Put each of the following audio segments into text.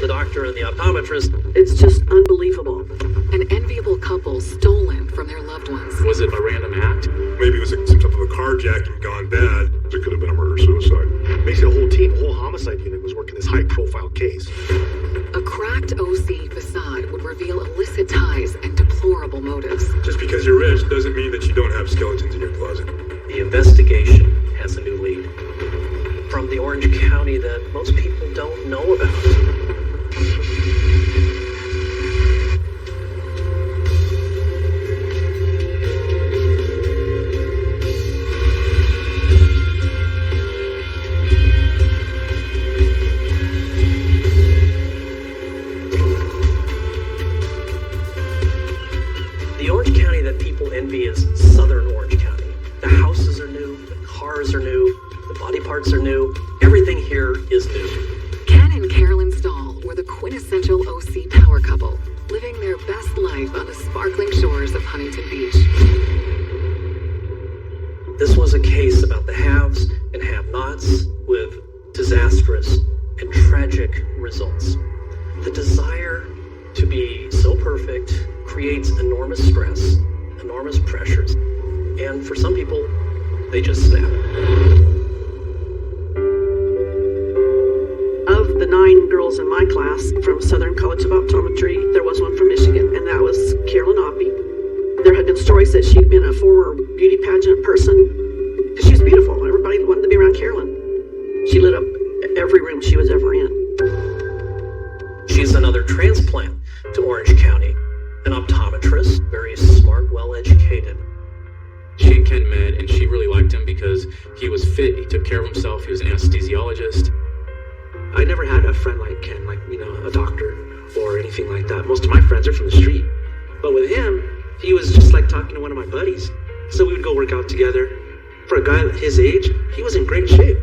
the doctor and the optometrist. It's just unbelievable. An enviable couple stolen from their loved ones. Was it a random act? Maybe it was some type of a carjacking gone bad. It could have been a murder-suicide. Basically, a whole homicide unit was working this high-profile case. A cracked OC facade would reveal illicit ties and deplorable motives. Just because you're rich doesn't mean that you don't have skeletons in your closet. The investigation has a new lead from the Orange County that most people don't know about. The Orange County that people envy is Southern Orange County. The houses are new, the cars are new, the body parts are new. Everything here is new. Ken and Carolyn Stahl were the quintessential OC power couple, living their best life on the sparkling shores of Huntington Beach. This was a case about the haves and have-nots with disastrous and tragic results. The desire to be so perfect creates enormous stress, enormous pressures, and for some people, they just snap. Of the 9 girls in my class from Southern College of Optometry, there was one from Michigan, and that was Carolyn Oppie. There had been stories that she'd been a former beauty pageant person. She was beautiful. Everybody wanted to be around Carolyn. She lit up every room she was ever in. She's another transplant to Orange County, an optometrist, very smart, well-educated. She and Ken met, and she really liked him because he was fit, he took care of himself, he was an anesthesiologist. I never had a friend like Ken, like, a doctor or anything like that. Most of my friends are from the street. But with him, he was just like talking to one of my buddies. So we would go work out together. For a guy his age, he was in great shape.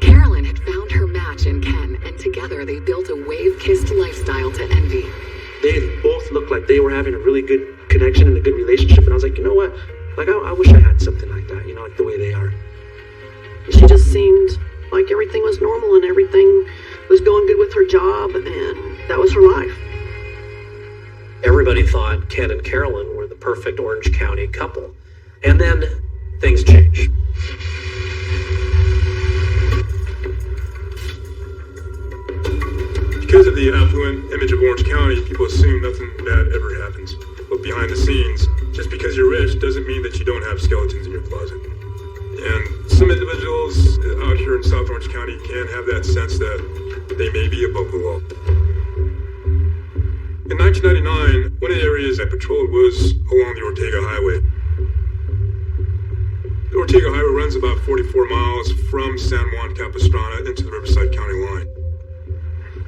Carolyn had found her match in Ken, and together they built a wave-kissed lifestyle to envy. They both looked like they were having a really good connection and a good relationship. And I was like, you know what? Like, I wish I had something like that, like the way they are. She just seemed like everything was normal and everything was going good with her job, and that was her life. Everybody thought Ken and Carolyn were the perfect Orange County couple. And then things changed. Because of the affluent image of Orange County, people assume nothing bad ever happens. But behind the scenes, just because you're rich doesn't mean that you don't have skeletons in your closet. And some individuals out here in South Orange County can have that sense that they may be above the law. In 1999, one of the areas I patrolled was along the Ortega Highway. The Ortega Highway runs about 44 miles from San Juan Capistrano into the Riverside County line.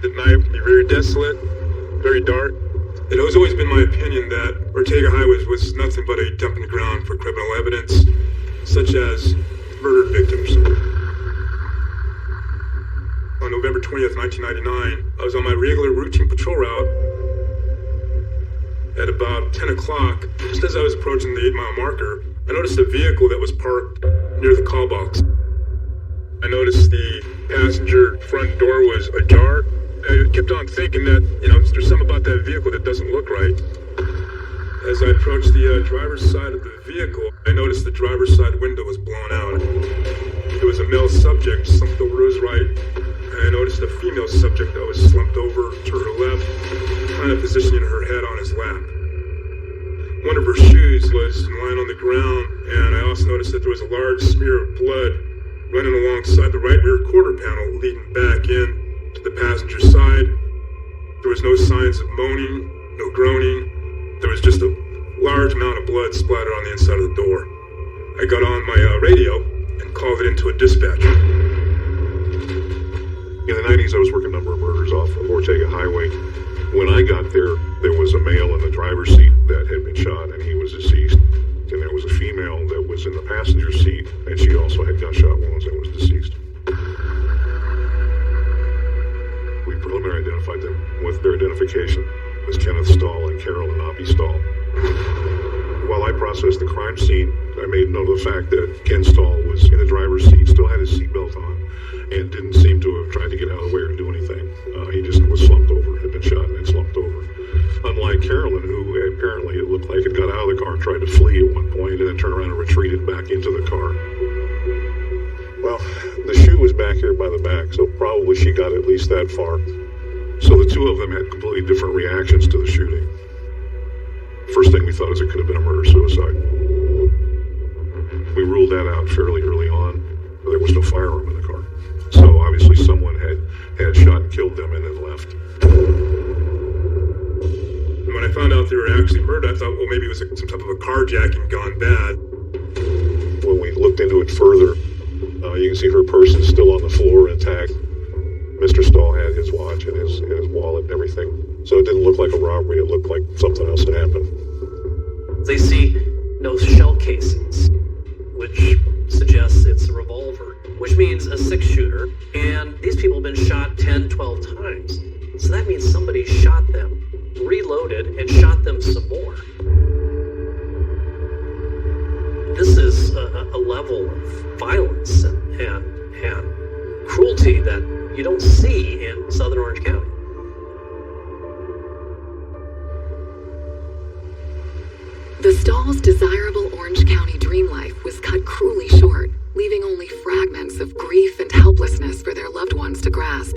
At night, it can be very desolate, very dark. It has always been my opinion that Ortega Highway was nothing but a dumping ground for criminal evidence, such as murdered victims. On November 20th, 1999, I was on my regular routine patrol route. At about 10 o'clock, just as I was approaching the 8-mile marker, I noticed a vehicle that was parked near the call box. I noticed the passenger front door was ajar. I kept on thinking that, there's something about that vehicle that doesn't look right. As I approached the driver's side of the vehicle, I noticed the driver's side window was blown out. There was a male subject slumped over to his right, and I noticed a female subject that was slumped over to her left, kind of positioning her head on his lap. One of her shoes was lying on the ground, and I also noticed that there was a large smear of blood running alongside the right rear quarter panel leading back in to the passenger side. There was no signs of moaning, no groaning. There was just a large amount of blood splattered on the inside of the door. I got on my radio and called it into a dispatch. In the 90s, I was working a number of murders off of Ortega Highway. When I got there, there was a male in the driver's seat that had been shot, and he was deceased. And there was a female that was in the passenger seat, and she also had gunshot wounds and was deceased. We preliminarily identified them with their identification as Kenneth Stahl and Carolyn Oppie Stahl. While I processed the crime scene, I made note of the fact that Ken Stahl was in the driver's seat, still had his seatbelt on, and didn't seem to have tried to get out of the way or do anything. He just was slumped over, had been shot and slumped over. Unlike Carolyn, who apparently it looked like had got out of the car and tried to flee at one point and then turned around and retreated back into the car. Well, the shoe was back here by the back, so probably she got at least that far. So the two of them had completely different reactions to the shooting. First thing we thought is it could have been a murder-suicide. We ruled that out fairly early on. There was no firearm in the car. So obviously someone had shot and killed them and then left. And when I found out they were actually murdered, I thought, well, maybe it was some type of a carjacking gone bad. When we looked into it further, you can see her purse is still on the floor intact. Mr. Stahl had his watch and his wallet and everything. So it didn't look like a robbery. It looked like something else had happened. They see no shell casings, which suggests it's a revolver, which means a six-shooter. And these people have been shot 10, 12 times. So that means somebody shot them, reloaded, and shot them some more. This is a level of violence and cruelty that you don't see in Southern Orange County. The Stahl's desirable Orange County dream life was cut cruelly short, leaving only fragments of grief and helplessness for their loved ones to grasp.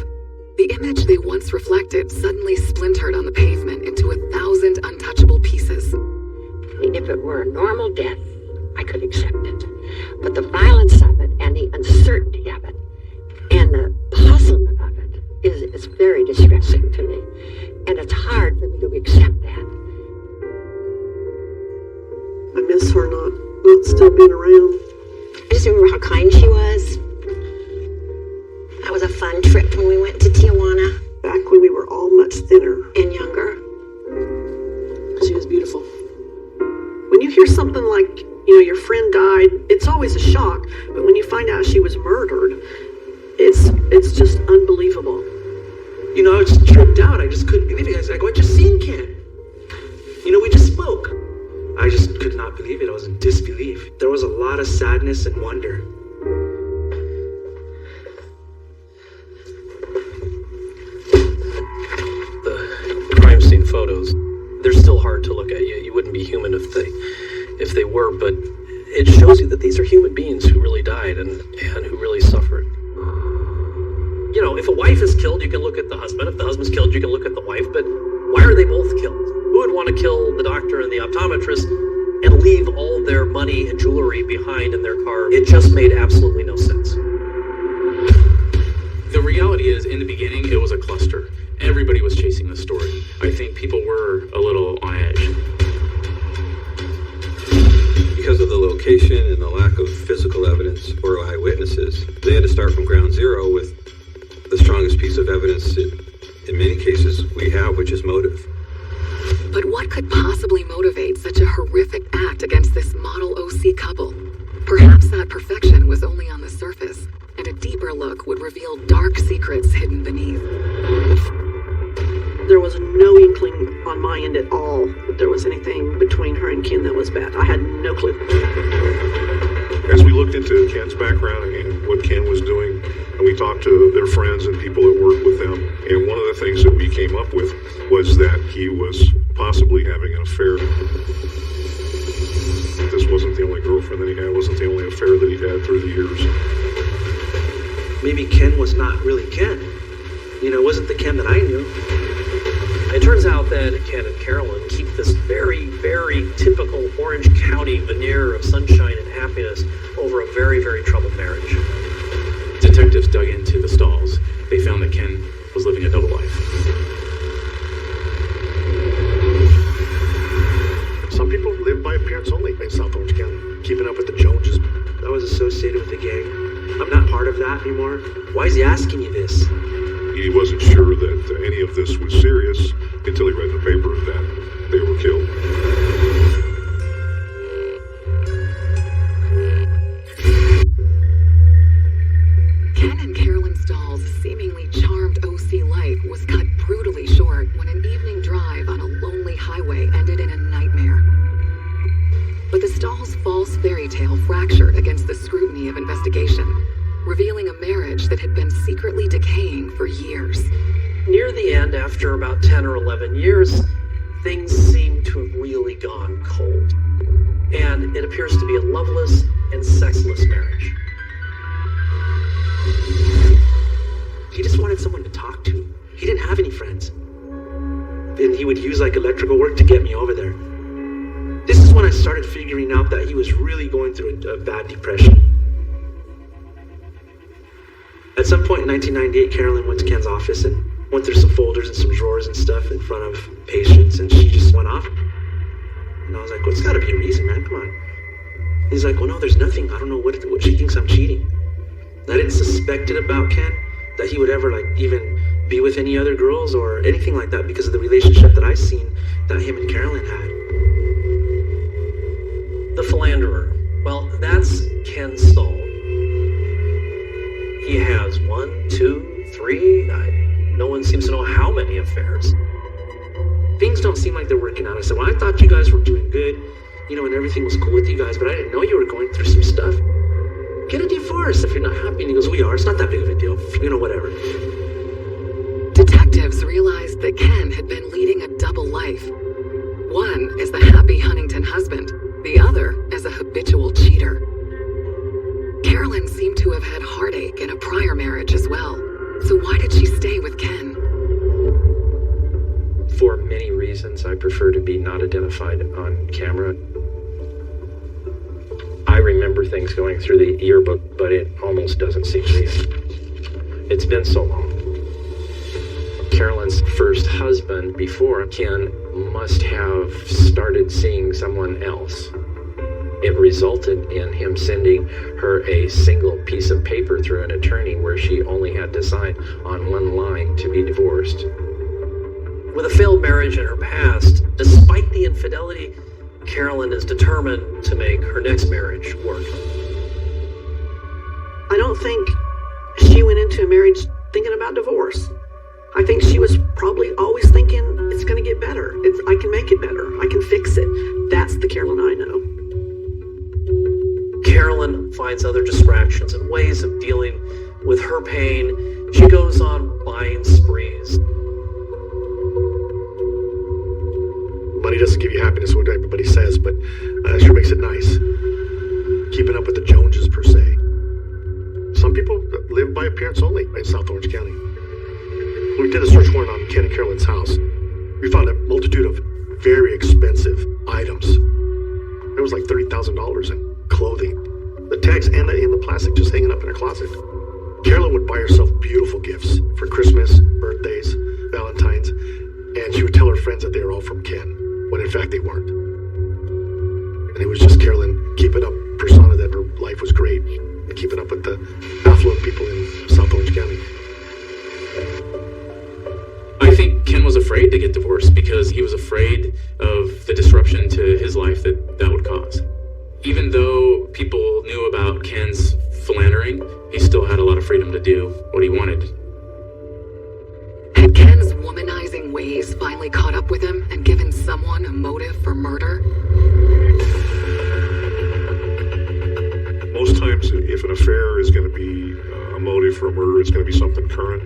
The image they once reflected suddenly splintered on the pavement into 1,000 untouchable pieces. If it were a normal death, I could accept it. But the violence of it and the uncertainty of it and the puzzlement of it is very distressing to me. And it's hard for me to accept that. I miss her not still being around. I just remember how kind she was. That was a fun trip when we went to Tijuana. Back when we were all much thinner. And younger. She was beautiful. When you hear something like, your friend died, it's always a shock. But when you find out she was murdered, it's just unbelievable. I was just tripped out. I just couldn't believe it. I go, I just seen Ken. We just spoke. I just could not believe it. I was in disbelief. There was a lot of sadness and wonder. The crime scene photos, they're still hard to look at. You wouldn't be human if they were, but it shows you that these are human beings who really died and who really suffered. If a wife is killed, you can look at the husband. If the husband's killed, you can look at the wife. But why are they both killed? Who would want to kill the doctor and the optometrist and leave all their money and jewelry behind in their car? It just made absolutely no sense. The reality is, in the beginning, it was a cluster. Everybody was chasing the story. I think people were a little on edge. Because of the location and the lack of physical evidence or eyewitnesses, they had to start from ground zero with the strongest piece of evidence in many cases we have, which is motive. But what could possibly motivate such a horrific act against this model OC couple? Perhaps that perfection was only on the surface, and a deeper look would reveal dark secrets hidden beneath. There was no inkling on my end at all that there was anything between her and Ken that was bad. I had no clue. As we looked into Ken's background and what Ken was doing, and we talked to their friends and people that worked with them, and one of the things that we came up with was that he was possibly having an affair. This wasn't the only girlfriend that he had, wasn't the only affair that he had through the years. Maybe Ken was not really Ken. It wasn't the Ken that I knew. It turns out that Ken and Carolyn keep this very, very typical Orange County veneer of sunshine and happiness over a very, very troubled marriage. Detectives dug into the Stahls. They found that Ken was living a double life. Some people live by appearance only in South Orange County, keeping up with the Joneses. I was associated with the gang. I'm not part of that anymore. Why is he asking you this? He wasn't sure that any of this was serious until he read in the paper that they were killed. Ken and Carolyn Stahl's seemingly charmed OC life was cut brutally short when an evening drive on a lonely highway ended in a nightmare. But the Stahl's false fairy investigation, revealing a marriage that had been secretly decaying for years. Near the end, after about 10 or 11 years, things seem to have really gone cold. And it appears to be a loveless and sexless marriage. He just wanted someone to talk to. He didn't have any friends. And he would use like electrical work to get me over there. This is when I started figuring out that he was really going through a bad depression. At some point in 1998, Carolyn went to Ken's office and went through some folders and some drawers and stuff in front of patients, and she just went off. And I was like, well, it's gotta be a reason, man, come on. He's like, well, no, there's nothing. I don't know what she thinks I'm cheating. I didn't suspect it about Ken, that he would ever like even be with any other girls or anything like that because of the relationship that I seen that him and Carolyn had. The philanderer. Well, that's Ken Stahl. He has 1, 2, 3, no one seems to know how many affairs. Things don't seem like they're working out. I said, well, I thought you guys were doing good, and everything was cool with you guys, but I didn't know you were going through some stuff. Get a divorce if you're not happy. And he goes, we are. It's not that big of a deal. Whatever. Detectives realized that Ken had been leading a double life. One as the happy Huntington husband, the other as a habitual cheater. Carolyn seemed to have had heartache in a prior marriage as well. So why did she stay with Ken? For many reasons, I prefer to be not identified on camera. I remember things going through the yearbook, but it almost doesn't seem real. It's been so long. Carolyn's first husband before Ken must have started seeing someone else. It resulted in him sending her a single piece of paper through an attorney where she only had to sign on one line to be divorced. With a failed marriage in her past, despite the infidelity, Carolyn is determined to make her next marriage work. I don't think she went into a marriage thinking about divorce. I think she was probably always thinking, it's going to get better. I can make it better. I can fix it. That's the Carolyn I know. Carolyn finds other distractions and ways of dealing with her pain. She goes on buying sprees. Money doesn't give you happiness, what everybody says, but sure makes it nice. Keeping up with the Joneses, per se. Some people live by appearance only in South Orange County. When we did a search warrant on Ken and Carolyn's house, we found a multitude of very expensive items. There was like $30,000 in clothing, the tags and the plastic just hanging up in her closet. Carolyn would buy herself beautiful gifts for Christmas, birthdays, Valentine's, and she would tell her friends that they were all from Ken, when in fact they weren't. And it was just Carolyn keeping up persona that her life was great, and keeping up with the affluent people in South Orange County. I think Ken was afraid to get divorced because he was afraid of the disruption to his life that would cause. Even though people knew about Ken's philandering, he still had a lot of freedom to do what he wanted. Had Ken's womanizing ways finally caught up with him and given someone a motive for murder? Most times, if an affair is going to be a motive for a murder, it's going to be something current.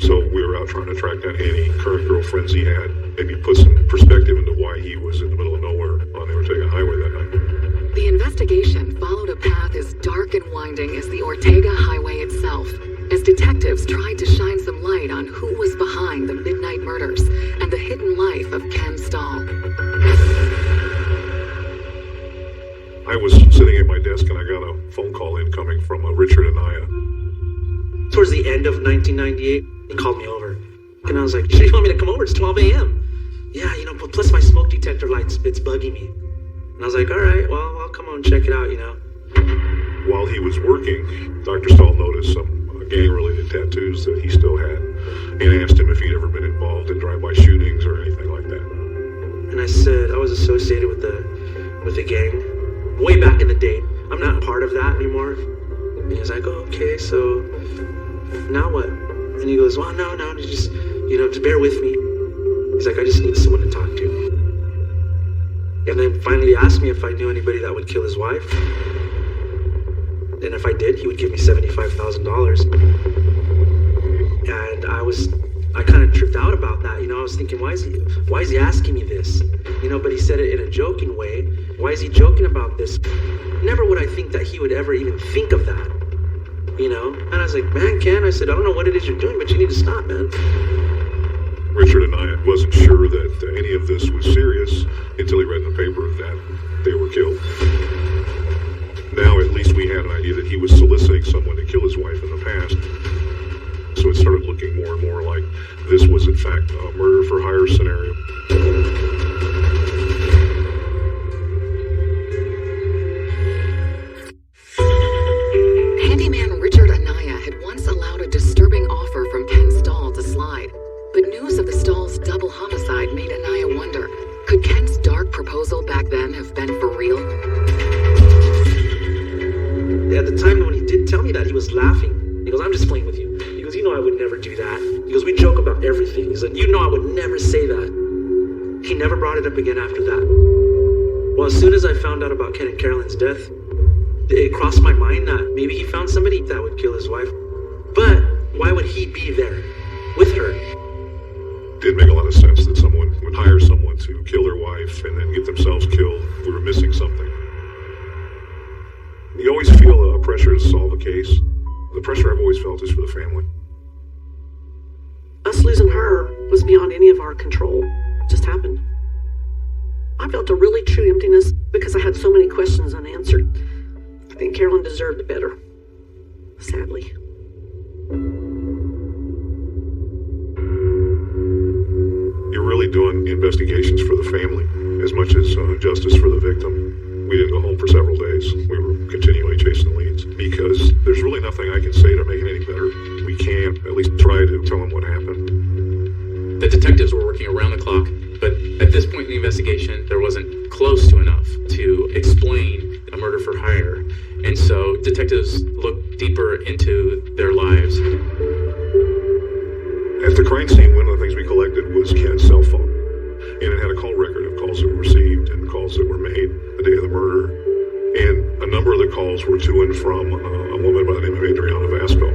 So we were out trying to track down any current girlfriends he had, maybe put some perspective into why he was in the middle of nowhere on the Ortega Highway that night. The investigation followed a path as dark and winding as the Ortega Highway itself, as detectives tried to shine some light on who was behind the midnight murders and the hidden life of Ken Stahl. I was sitting at my desk and I got a phone call incoming from Richard Anaya. Towards the end of 1998, he called me over. And I was like, you want me to come over? It's 12 a.m. Yeah, plus my smoke detector lights, it's bugging me. And I was like, all right, well, I'll come on and check it out, While he was working, Dr. Stahl noticed some gang-related tattoos that he still had, and asked him if he'd ever been involved in drive-by shootings or anything like that. And I said I was associated with the gang way back in the day. I'm not part of that anymore. And he was like, oh, okay, so now what? And he goes, well, no, just bear with me. He's like, I just need someone to talk to. And then finally asked me if I knew anybody that would kill his wife. And if I did, he would give me $75,000. And I kind of tripped out about that. I was thinking, why is he asking me this? But he said it in a joking way. Why is he joking about this? Never would I think that he would ever even think of that. And I was like, man, Ken, I said, I don't know what it is you're doing, but you need to stop, man. Richard and I wasn't sure that any of this was serious until he read in the paper that they were killed. Now at least we had an idea that he was soliciting someone to kill his wife in the past. So it started looking more and more like this was in fact a murder for hire scenario. Handyman Richard Anaya had once allowed a disturbing offer from Ken Stahl to slide, but news of the Stahl's double homicide made Anaya wonder, could Ken's dark proposal back then have been for real? At the time when he did tell me that, he was laughing. He goes, I'm just playing with you. He goes, I would never do that. He goes, we joke about everything. He said, I would never say that. He never brought it up again after that. Well, as soon as I found out about Ken and Carolyn's death, it crossed my mind that maybe he found somebody that would kill his wife. But why would he be there with her? It did make a lot of sense that someone would hire someone to kill their wife and then get themselves killed. We were missing something. You always feel a pressure to solve a case. The pressure I've always felt is for the family. Us losing her was beyond any of our control. It just happened. I felt a really true emptiness because I had so many questions unanswered. I think Carolyn deserved better. Sadly. You're really doing investigations for the family as much as justice for the victim. We didn't go home for several days. We were continually chasing leads because there's really nothing I can say to make it any better. We can at least try to tell them what happened. The detectives were working around the clock, but at this point in the investigation, there wasn't close to enough to explain a murder for hire. And so detectives looked deeper into their lives. At the crime scene, one of the things we collected was Ken's cell phone. And it had a call record of calls that were received and calls that were made the day of the murder. And a number of the calls were to and from a woman by the name of Adriana Vasco.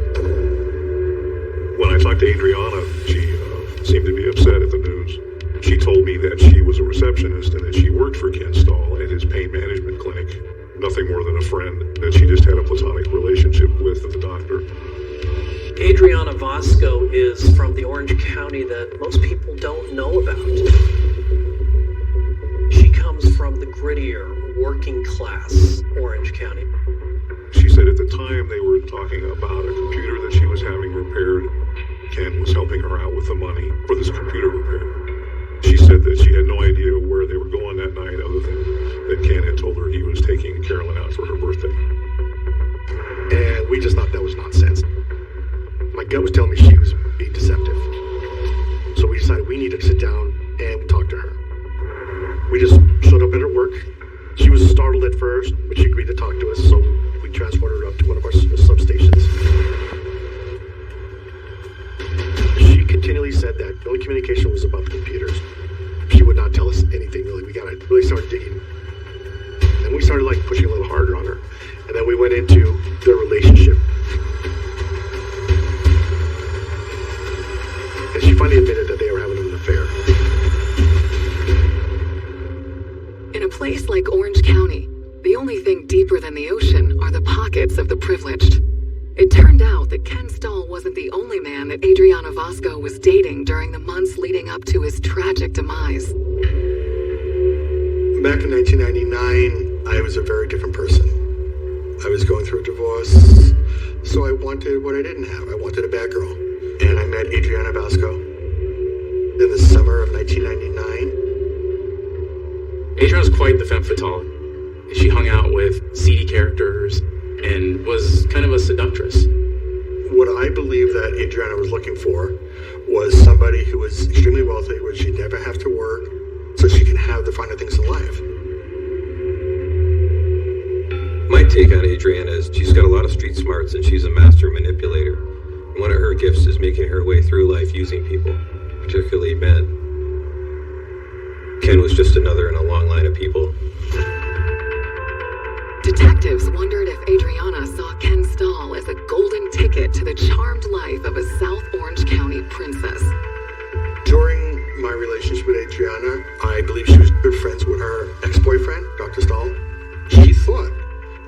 When I talked to Adriana, she seemed to be upset at the news. She told me that she was a receptionist and that she worked for Ken Stahl at his pain management clinic. Nothing more than a friend that she just had a platonic relationship with the doctor. Adriana Vasco is from the Orange County that most people don't know about. She comes from the grittier, working class Orange County. She said at the time they were talking about a computer that she was having repaired. Ken was helping her out with the money for this computer repair. She said that she had no idea where they were going that night other than that Ken had told her he was taking Carolyn out for her birthday. And we just thought that was nonsense. My gut was telling me she was being deceptive. So we decided we needed to sit down and talk to her. We just showed up at her work. She was startled at first, but she agreed to talk to us, so we transported her up to one of our substations. She continually said that the only communication was about the computers. She would not tell us anything really. We gotta really start digging. And we started pushing a little harder on her. And then we went into their relationship. And she finally admitted that they were having an affair. In a place like Orange County, the only thing deeper than the ocean are the pockets of the privileged. It turned out that Ken Stahl wasn't the only man that Adriana Vasco was dating during the months leading up to his tragic demise. Back in 1999, I was a very different person. I was going through a divorce, so I wanted what I didn't have. I wanted a bad girl. And I met Adriana Vasco in the summer of 1999. Adriana was quite the femme fatale. She hung out with seedy characters and was kind of a seductress. What I believe that Adriana was looking for was somebody who was extremely wealthy, where she'd never have to work, so she can have the finer things in life. My take on Adriana is she's got a lot of street smarts and she's a master manipulator. One of her gifts is making her way through life using people, particularly men. Ken was just another in a long line of people. Detectives wondered if Adriana saw Ken Stahl as a golden ticket to the charmed life of a South Orange County princess. During my relationship with Adriana, I believe she was good friends with her ex-boyfriend, Dr. Stahl. She thought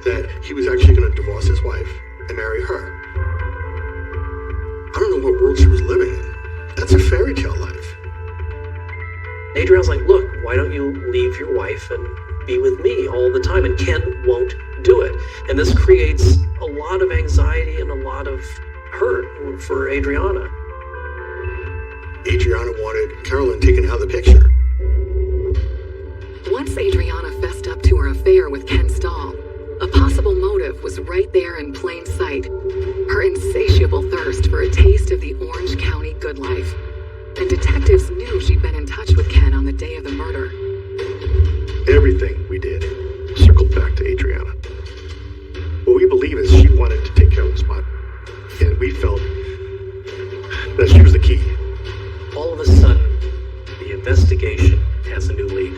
that he was actually going to divorce his wife and marry her. I don't know what world she was living in. That's a fairy tale life. Adriana's like, look, why don't you leave your wife and be with me all the time? And Ken won't do it. And this creates a lot of anxiety and a lot of hurt for Adriana. Adriana wanted Carolyn taken out of the picture. Once Adriana fessed up to her affair with Ken Stahl, a possible motive was right there in plain sight. Her insatiable thirst for a taste of the Orange County good life. And detectives knew she'd been in touch with Ken on the day of the murder. Everything we did circled back to Adriana. What we believe is she wanted to take Carolyn's spot. And we felt that she was the key. All of a sudden, the investigation has a new lead.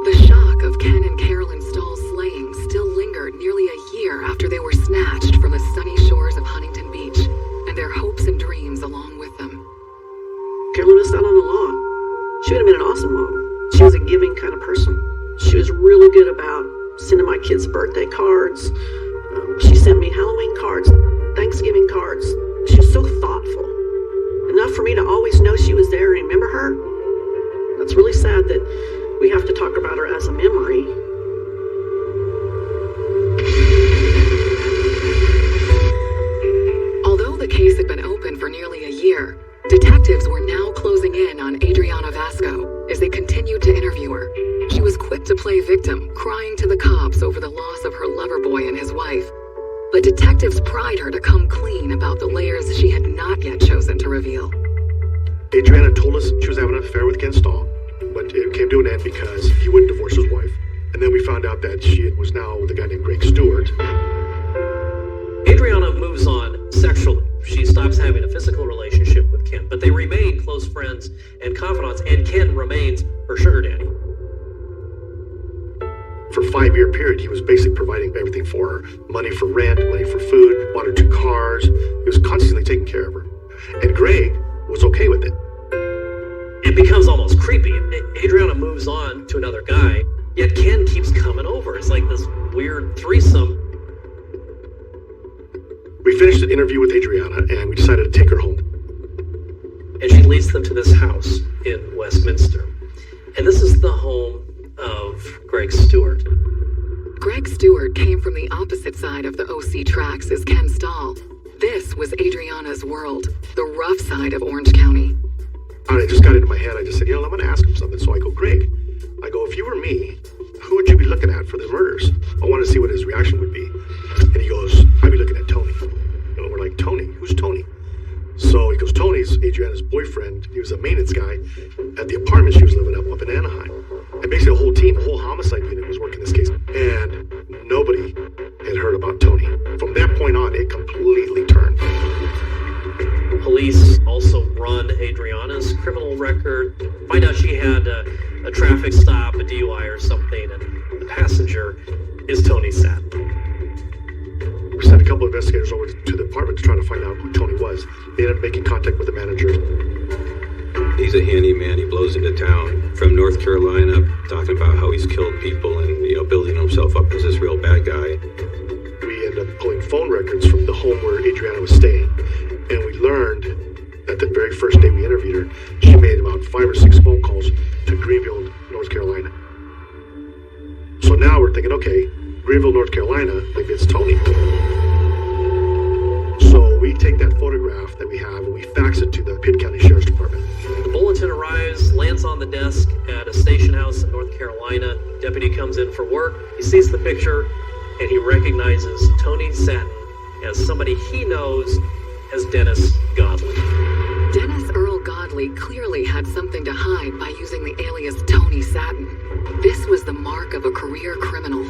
The shock of Ken and Carolyn Stahl's slaying still lingered nearly a year after they were snatched from the sunny shores of Huntington Beach, and their hopes and dreams along with them. Carolyn missed out on a lot. She would have been an awesome mom. She was a giving kind of person. She was really good about sending my kids birthday cards. She sent me Halloween cards, Thanksgiving cards. She was so thoughtful. Enough for me to always know she was there and remember her. That's really sad that we have to talk about her as a memory. Although the case had been open for nearly a year, detectives were now closing in on Adriana Vasco as they continued to interview her. She was quick to play victim, crying to the cops over the loss of her lover boy and his wife. But detectives pried her to come clean about the layers she had not yet chosen to reveal. Adriana told us she was having an affair with Ken Stahl, but it came to an end because he wouldn't divorce his wife. And then we found out that she was now with a guy named Greg Stewart. Adriana moves on sexually. She stops having a physical relationship with Ken, but they remain close friends and confidants, and Ken remains her sugar daddy. For a 5-year period, he was basically providing everything for her. Money for rent, money for food, bought her 2 cars. He was constantly taking care of her. And Greg was okay with it. It becomes almost creepy. Adriana moves on to another guy, yet Ken keeps coming over. It's like this weird threesome. We finished the interview with Adriana, and we decided to take her home. And she leads them to this house in Westminster. And this is the home of Greg Stewart. Greg Stewart came from the opposite side of the OC tracks as Ken Stahl. This was Adriana's world, the rough side of Orange County. And I just got into my head. I just said, I'm going to ask him something. So I go, Greg, if you were me, who would you be looking at for the murders? I want to see what his reaction would be. And he goes, I'd be looking at Tony. We're like, Tony? Who's Tony? So he goes, Tony's Adriana's boyfriend. He was a maintenance guy at the apartment she was living up in Anaheim. And basically the whole team, the whole homicide unit was working this case. And nobody had heard about Tony. From that point on, it completely turned. Police also run Adriana's criminal record, find out she had a traffic stop, a DUI or something, and the passenger is Tony Satin. We sent a couple of investigators over to the apartment to try to find out who Tony was. They ended up making contact with the manager. He's a handyman. He blows into town from North Carolina, talking about how he's killed people and, building himself up as this real bad guy. We ended up pulling phone records from the home where Adriana was staying. And we learned that the very first day we interviewed her, she made about 5 or 6 phone calls to Greenville, North Carolina. So now we're thinking, okay, Greenville, North Carolina, maybe it's Tony. So we take that photograph that we have and we fax it to the Pitt County Sheriff's Department. The bulletin arrives, lands on the desk at a station house in North Carolina. Deputy comes in for work. He sees the picture and he recognizes Tony Satin as somebody he knows as Dennis Godley. Dennis Earl Godley clearly had something to hide by using the alias Tony Satin. This was the mark of a career criminal.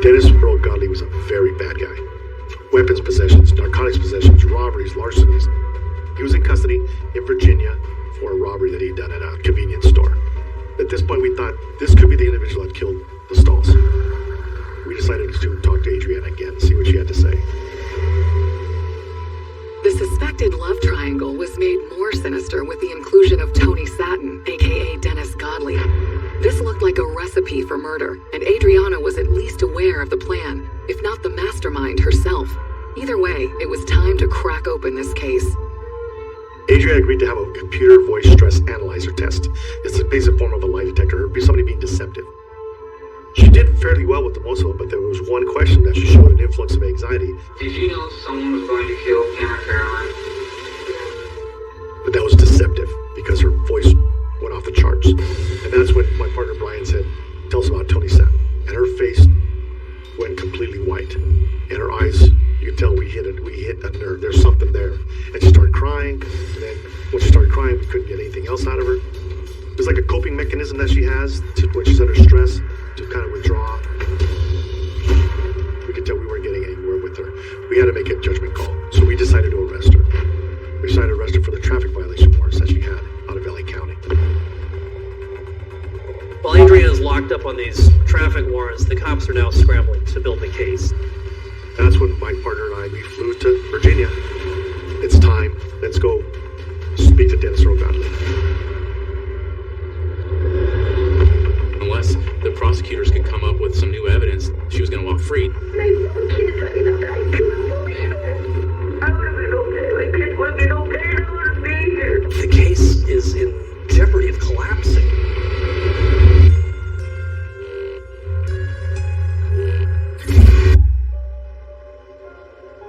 Dennis Earl Godley was a very bad guy. Weapons possessions, narcotics possessions, robberies, larcenies. He was in custody in Virginia for a robbery that he'd done at a convenience store. At this point, we thought this could be the individual that killed the Stalls. We decided to talk to Adriana again, see what she had to say. The suspected love triangle was made more sinister with the inclusion of Tony Satin, aka Dennis Godley. This looked like a recipe for murder, and Adriana was at least aware of the plan, if not the mastermind herself. Either way, it was time to crack open this case. Adriana agreed to have a computer voice stress analyzer test. It's a basic form of a lie detector, or somebody being deceptive. She did fairly well with the most of it, but there was one question that she showed an influx of anxiety. Did you know someone was going to kill Ken or Caroline? But that was deceptive because her voice went off the charts. And that's when my partner Brian said, "Tell us about Tony Satin." And her face went completely white. And her eyes, you could tell we hit a nerve. There's something there. And she started crying. And then when she started crying, we couldn't get anything else out of her. It was like a coping mechanism that she has when she's under stress to kind of withdraw. We could tell we weren't getting anywhere with her. We had to make a judgment call. So we decided to arrest her. We decided to arrest her for the traffic violation warrants that she had out of LA County. While Adriana is locked up on these traffic warrants, the cops are now scrambling to build the case. That's when my partner and I, we flew to Virginia. It's time. Let's go speak to Dennis Earl Godley. Unless the prosecutors could come up with some new evidence, she was going to walk free. My kids, I would have been okay. My kids would have been okay and I wouldn't be here. The case is in jeopardy of collapsing.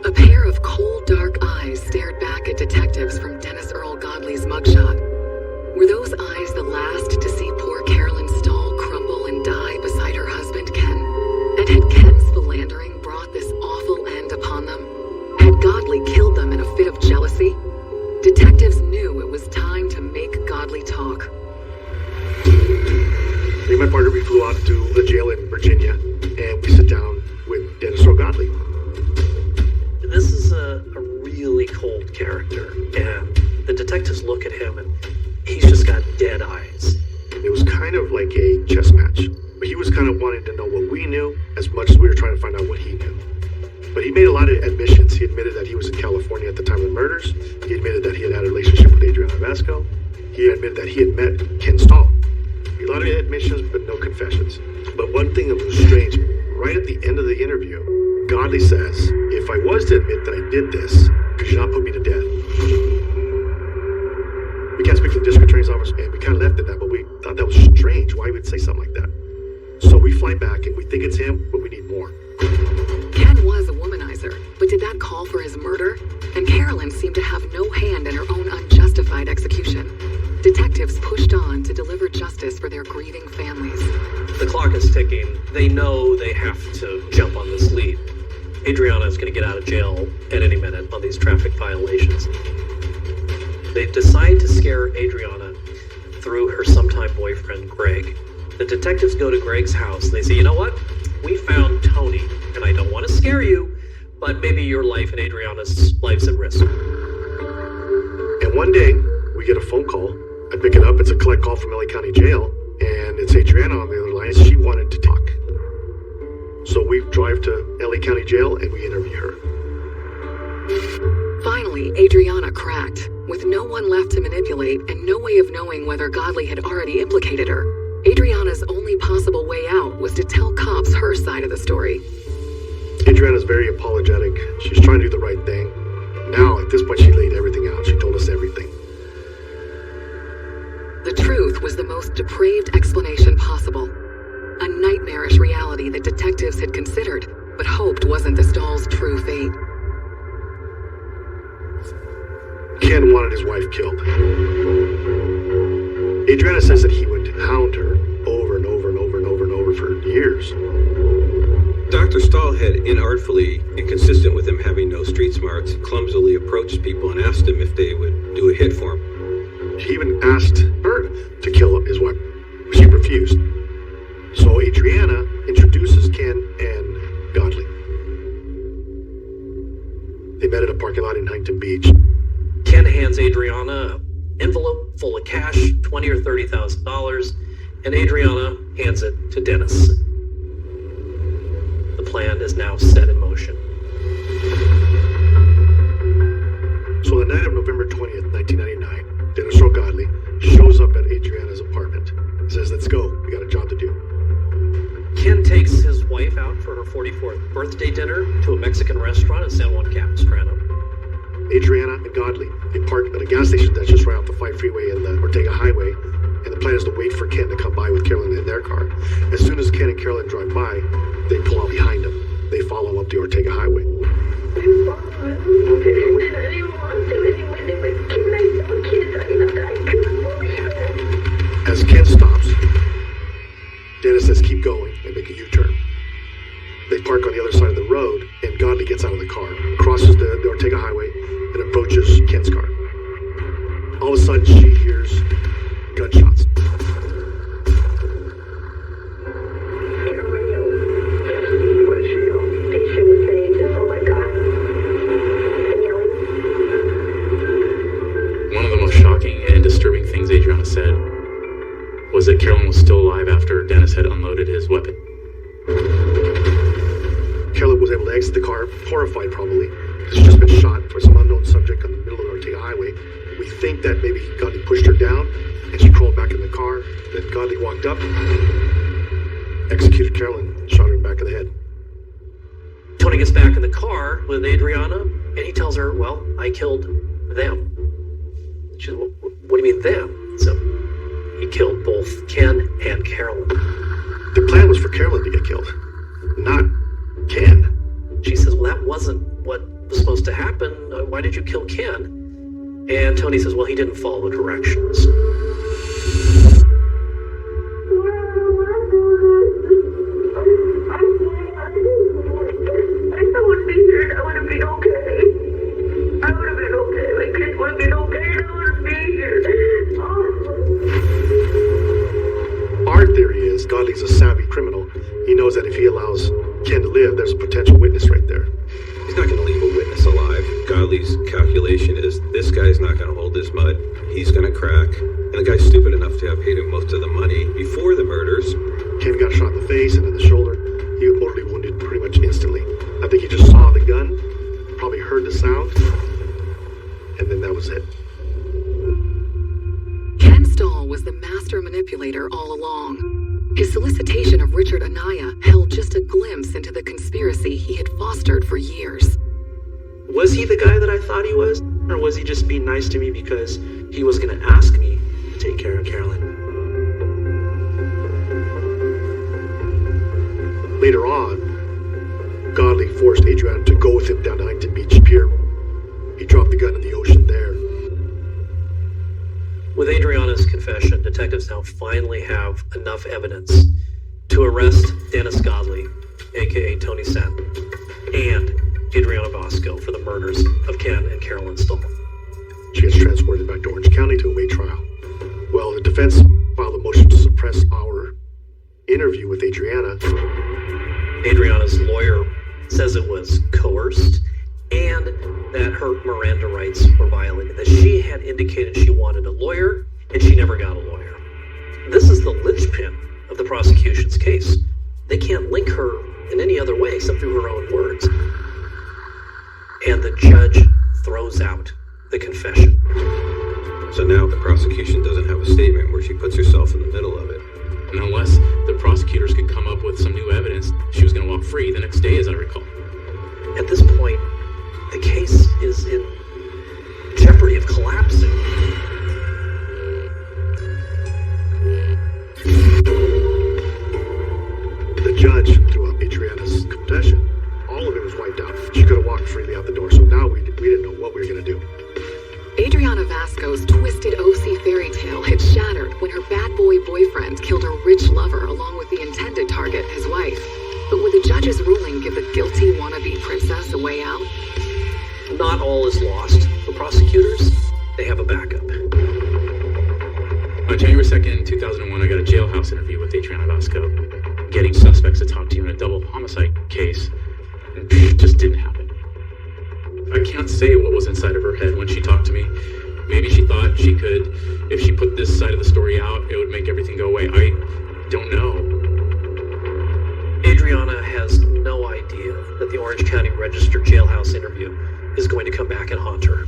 A pair of cold, dark eyes stared back at detectives from Dennis Earl Godley's mugshot. Were those eyes the last to see poor Carolyn Stahl crumble and die beside her husband, Ken? And had Ken's philandering brought this awful end upon them? Had Godley killed them in a fit of jealousy? Detectives knew it was time to make Godley talk. Me and my partner, we flew out to the jail in Virginia, and we sit down with Dennis Earl Godley. This is a really cold character, and the detectives look at him and he's just got dead eyes. It was kind of like a chess match. But he was kind of wanting to know what we knew as much as we were trying to find out what he knew. But he made a lot of admissions. He admitted that he was in California at the time of the murders. He admitted that he had had a relationship with Adriana Vasco. He admitted that he had met Ken Stahl. A lot of admissions, but no confessions. But one thing that was strange, right at the end of the interview, Godley says, "If I was to admit that I did this, could you not put me to death?" We can't speak to the district attorney's office, and we kind of left it at that, but we thought that was strange. Why he would say something like that? So we fly back, and we think it's him, but we need more. Ken was a womanizer, but did that call for his murder? And Carolyn seemed to have no hand in her own unjustified execution. Detectives pushed on to deliver justice for their grieving families. The clock is ticking. They know they have to jump on this lead. Adriana is going to get out of jail at any minute on these traffic violations. They decide to scare Adriana through her sometime boyfriend, Greg. The detectives go to Greg's house. They say, "You know what? We found Tony, and I don't want to scare you, but maybe your life and Adriana's life's at risk." And one day, we get a phone call. I pick it up. It's a collect call from LA County Jail, and it's Adriana on the other line. She wanted to talk. So we drive to LA County Jail, and we interview her. Finally, Adriana cracked. With no one left to manipulate and no way of knowing whether Godley had already implicated her, Adriana's only possible way out was to tell cops her side of the story. Adriana's very apologetic. She's trying to do the right thing. Now, at this point, she laid everything out. She told us everything. The truth was the most depraved explanation possible. A nightmarish reality that detectives had considered, but hoped wasn't the Stahl's true fate. Ken wanted his wife killed. Adriana says that he would hound her over and over and over and over and over for years. Dr. Stahl had inartfully, inconsistent with him having no street smarts, clumsily approached people and asked them if they would do a hit for him. He even asked her to kill his wife. She refused. So Adriana introduces Ken and Godley. They met at a parking lot in Huntington Beach. Ken hands Adriana an envelope full of cash, $20,000 or $30,000, and Adriana hands it to Dennis. The plan is now set in motion. So the night of November 20th, 1999, Dennis Godley shows up at Adriana's apartment. He says, "Let's go. We got a job to do." Ken takes his wife out for her 44th birthday dinner to a Mexican restaurant in San Juan Capistrano. Adriana and Godley, they park at a gas station that's just right off the 5 freeway and the Ortega Highway, and the plan is to wait for Ken to come by with Carolyn in their car. As soon as Ken and Carolyn drive by, they pull out behind them. They follow up the Ortega Highway. As Ken stops, Dennis says, "Keep going," and make a U-turn. They park on the other side of the road, and Godley gets out of the car, crosses the Ortega Highway, and approaches Ken's car. All of a sudden, she hears gunshots. One of the most shocking and disturbing things Adriana said was that Carolyn was still alive after Dennis had unloaded his weapon. Carolyn was able to exit the car, horrified probably, because she's just been shot for some unknown subject on the middle of the Ortega Highway. We think that maybe Godley pushed her down, and she crawled back in the car. Then Godley walked up, executed Carolyn, shot her in the back of the head. Tony gets back in the car with Adriana, and he tells her, "Well, I killed them." She says, "Well, what do you mean them?" So he killed both Ken and Carolyn. The plan was for Carolyn to get killed, not Ken. She says, "Well, that wasn't what was supposed to happen. Why did you kill Ken?" And Tony says, "Well, he didn't follow directions." Our theory is Godley's a savvy criminal. He knows that if he allows Ken to live, there's a potential witness right there. He's not going to leave a witness alive. Godley's calculation is this guy's not going to hold his mud. He's going to crack. And the guy's stupid enough to have paid him most of the money before the murders. Ken got shot in the face and in the shoulder. He was mortally wounded pretty much instantly. I think he just saw the gun, probably heard the sound, and then that was it. Ken Stahl was the master manipulator all along. His solicitation of Richard Anaya held just a glimpse into the conspiracy he had fostered for years. Was he the guy that I thought he was? Or was he just being nice to me because he was going to ask me to take care of Carolyn? Later on, Godley forced Adriana to go with him down to Huntington Beach Pier. He dropped the gun in the ocean there. With Adriana's confession, detectives now finally have enough evidence to arrest Dennis Godley, aka Tony Satin, and Adriana Bosco for the murders of Ken and Carolyn Stahl. She gets transported back to Orange County to await trial. Well, the defense filed a motion to suppress our interview with Adriana. Adriana's lawyer says it was coerced and that her Miranda rights were violated, that she had indicated she wanted a lawyer and she never got a lawyer. This is the linchpin of the prosecution's case. They can't link her in any other way except through her own words. And the judge throws out the confession. So now the prosecution doesn't have a statement where she puts herself in the middle of it. And unless the prosecutors could come up with some new evidence, she was going to walk free the next day, as I recall. At this point, the case is in jeopardy of collapsing. The judge threw out Adriana's confession. All of it was wiped out. She could have walked freely out the door, so now we didn't know what we were going to do. Adriana Vasco's twisted OC fairy tale had shattered when her bad boy boyfriend killed her rich lover along with the intended target, his wife. But would the judge's ruling give the guilty wannabe princess a way out? Not all is lost. For prosecutors, they have a backup. On January 2nd, 2001, I got a jailhouse interview with Adriana Vasco. Getting suspects to talk to you in a double homicide case, it just didn't happen. I can't say what was inside of her head when she talked to me. Maybe she thought she could, if she put this side of the story out, it would make everything go away. I don't know. Adriana has no idea that the Orange County Register jailhouse interview is going to come back and haunt her.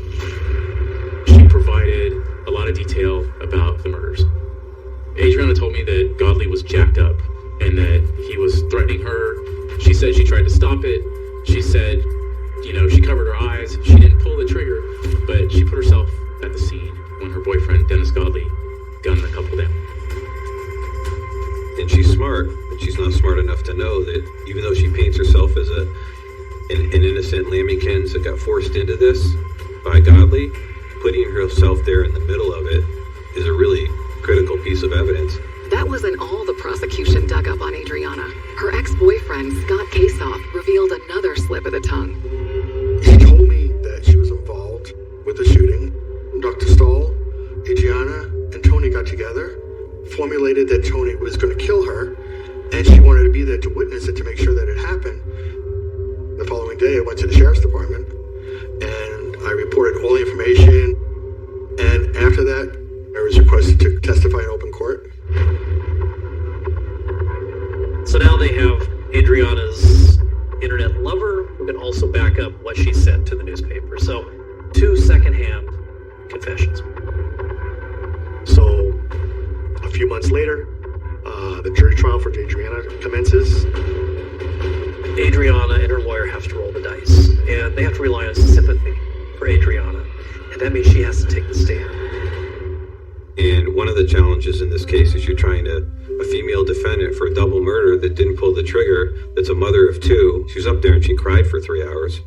She provided a lot of detail about the murders. Adriana told me that Godley was jacked up and that he was threatening her. She said she tried to stop it. She said, she covered her eyes. She didn't pull the trigger, but she put herself at the scene when her boyfriend, Dennis Godley, gunned the couple down. And she's smart, but she's not smart enough to know that even though she paints herself as an innocent lambykins that got forced into this by Godley, putting herself there in the middle of it is a really critical piece of evidence. That wasn't all the prosecution dug up on Adriana. Her ex-boyfriend, Scott Kasoff, revealed another slip of the tongue. She told me that she was involved with the shooting. Dr. Stahl, Adriana, and Tony got together, formulated that Tony was going to kill her, and she wanted to be there to witness it to make sure that it happened. The following day, I went to the sheriff's department, and I reported all the information, and after that, I was requested to testify in open court. So now they have Adriana's internet lover who can also back up what she said to the newspaper. So, 2 secondhand confessions. So, a few months later, the jury trial for Adriana commences. Adriana and her lawyer have to roll the dice, and they have to rely on sympathy for Adriana, and that means she has to take the stand. And one of the challenges in this case is you're trying a female defendant for a double murder that didn't pull the trigger, that's a mother of 2. She was up there and she cried for 3 hours.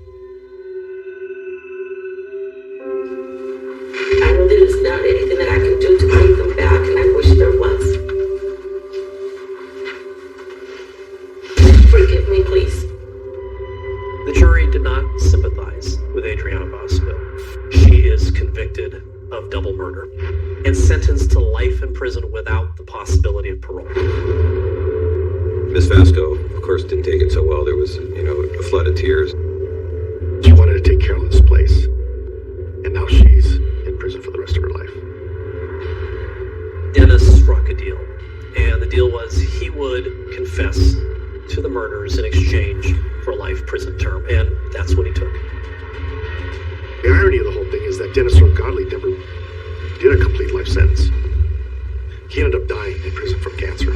I know there is not anything that I can do to bring them back, and I wish there was. Forgive me, please. The jury did not sympathize with Adriana Bosco. She is convicted of double murder and sentenced to life in prison without the possibility of parole. Miss Vasco, of course, didn't take it so well. There was, a flood of tears. She wanted to take Carolyn's place, and now she's in prison for the rest of her life. Dennis struck a deal, and the deal was he would confess to the murders in exchange for a life prison term, and that's what he took. The irony of the whole thing is that Dennis Godley never did a complete life sentence. He ended up dying in prison from cancer.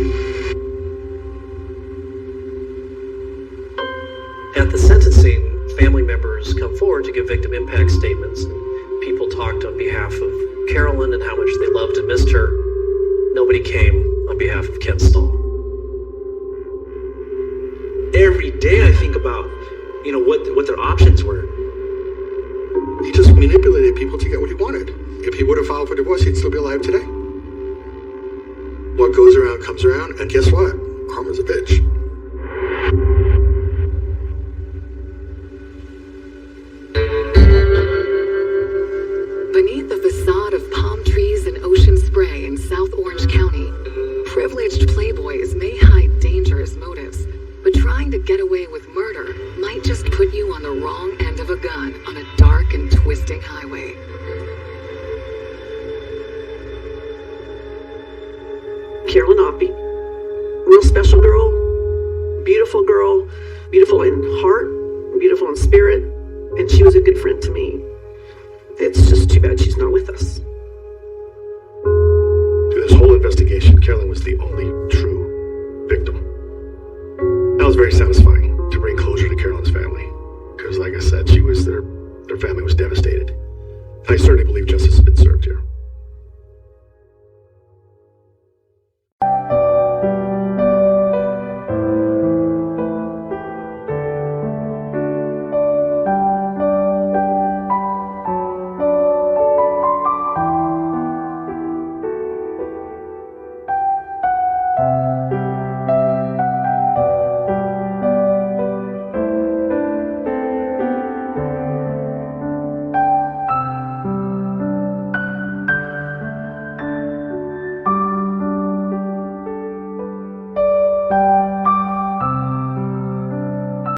At the sentencing, family members come forward to give victim impact statements, and people talked on behalf of Carolyn and how much they loved and missed her. Nobody came on behalf of Ken Stahl. Every day I think about, what their options were. He just manipulated people to get what he wanted. If he would have filed for divorce, he'd still be alive today. What goes around comes around, and guess what? Karma's a bitch. Beneath the facade of palm trees and ocean spray in South Orange County, privileged playboys may hide dangerous motives, but trying to get away with murder might just put you on the wrong end of a gun on a dark and twisting highway. Carolyn Oppie, real special girl, beautiful in heart, beautiful in spirit, and she was a good friend to me. It's just too bad she's not with us. Through this whole investigation, Carolyn was the only true victim. That was very satisfying to bring closure to Carolyn's family, because like I said, their family was devastated. I certainly believe justice has been served here.